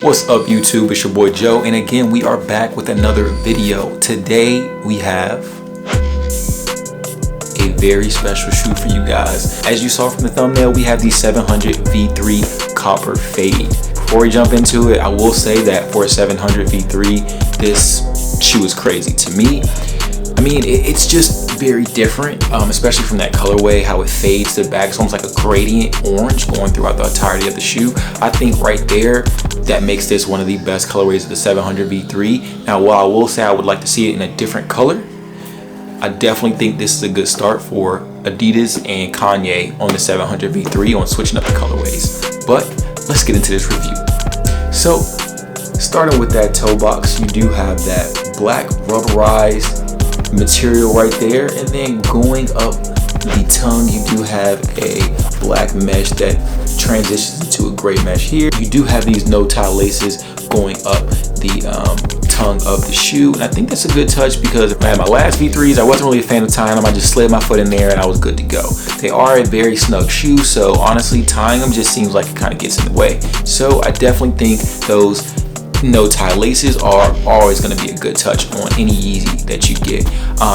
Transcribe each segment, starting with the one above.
What's up YouTube, it's your boy Joe, and again we are back with another video. Today we have a very special shoe for you guys. As you saw from the thumbnail, we have the 700 V3 Copper Fade. Before we jump into it, I will say that for a 700 V3, this shoe is crazy to me. I mean, it's just very different, especially from that colorway, how it fades to the back. It's almost like a gradient orange going throughout the entirety of the shoe. I think right there, that makes this one of the best colorways of the 700 V3. Now, while I will say I would like to see it in a different color, I definitely think this is a good start for Adidas and Kanye on the 700 V3 on switching up the colorways. But let's get into this review. So, starting with that toe box, you do have that black rubberized material right there, and then going up the tongue you do have a black mesh that transitions into a gray mesh here. You do have these no tie laces going up the tongue of the shoe, and I think that's a good touch because I had my last V3s, I wasn't really a fan of tying them. I just slid my foot in there and I was good to go. They are a very snug shoe, so honestly tying them just seems like it kind of gets in the way. So I definitely think those no tie laces are always going to be a good touch on any Yeezy that you get.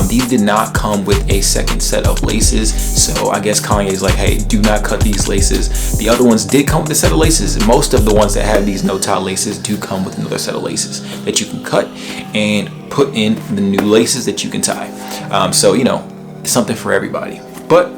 These did not come with a second set of laces, so I guess Kanye's like, hey, do not cut these laces. The other ones did come with a set of laces. Most of the ones that have these no tie laces do come with another set of laces that you can cut and put in the new laces that you can tie. So you know, it's something for everybody. But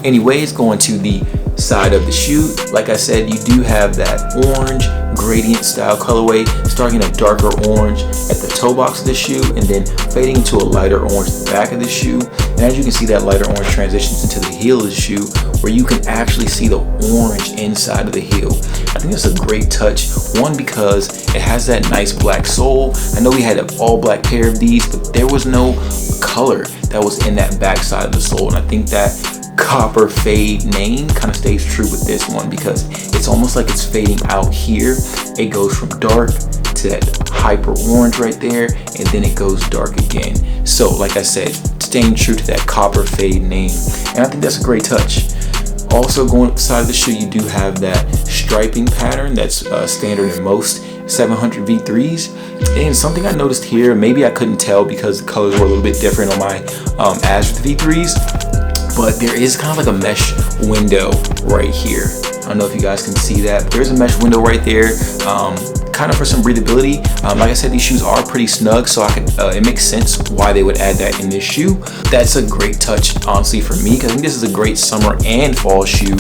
anyways, going to the side of the shoe, like I said, you do have that orange gradient style colorway, starting a darker orange at the toe box of the shoe and then fading into a lighter orange at the back of the shoe. And as you can see, that lighter orange transitions into the heel of the shoe, where you can actually see the orange inside of the heel. I think that's a great touch, one, because it has that nice black sole. I know we had an all black pair of these, but there was no color that was in that back side of the sole, and I think that Copper Fade name kind of stays true with this one because it's almost like it's fading out here. It goes from dark to that hyper orange right there, and then it goes dark again. So like I said, staying true to that Copper Fade name, and I think that's a great touch. Also, going inside of the shoe, you do have that striping pattern that's standard in most 700 V3s. And something I noticed here, maybe I couldn't tell because the colors were a little bit different on my Azure V3s, but there is kind of like a mesh window right here. I don't know if you guys can see that, but there's a mesh window right there, kind of for some breathability. Like I said, these shoes are pretty snug, so it makes sense why they would add that in this shoe. That's a great touch, honestly, for me, because I think this is a great summer and fall shoe.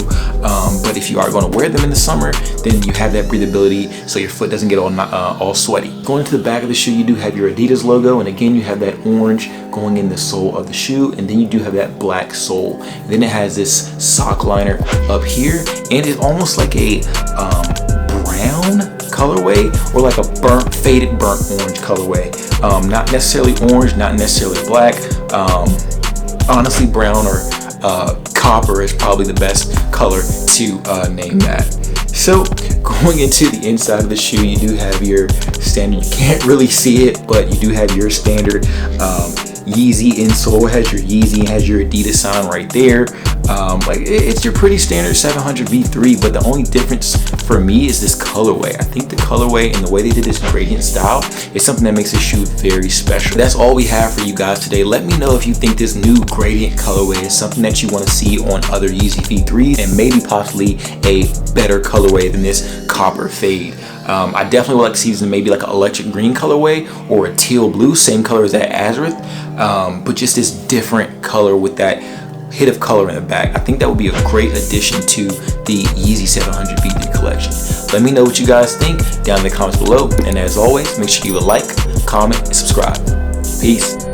But if you are going to wear them in the summer, then you have that breathability so your foot doesn't get all sweaty. Going to the back of the shoe, you do have your Adidas logo, and again, you have that orange going in the sole of the shoe, and then you do have that black sole. And then it has this sock liner up here, and it's almost like a brown colorway, or like a faded burnt orange colorway. Not necessarily orange, not necessarily black. Honestly, brown or copper is probably the best color to name that. So going into the inside of the shoe, you do have your standard, you can't really see it, but you do have your standard Yeezy insole. It has your Yeezy, it has your Adidas sign right there. Like it's your pretty standard 700 V3, but the only difference for me is this colorway. I think the colorway and the way they did this gradient style is something that makes this shoe very special. That's all we have for you guys today. Let me know if you think this new gradient colorway is something that you want to see on other Yeezy V3s, and maybe possibly a better colorway than this Copper Fade. I definitely would like to see this in maybe like an electric green colorway or a teal blue, same color as that Azure, but just this different color with that hit of color in the back. I think that would be a great addition to the Yeezy 700 V3 collection. Let me know what you guys think down in the comments below, and as always, make sure you leave a like, comment, and subscribe. Peace.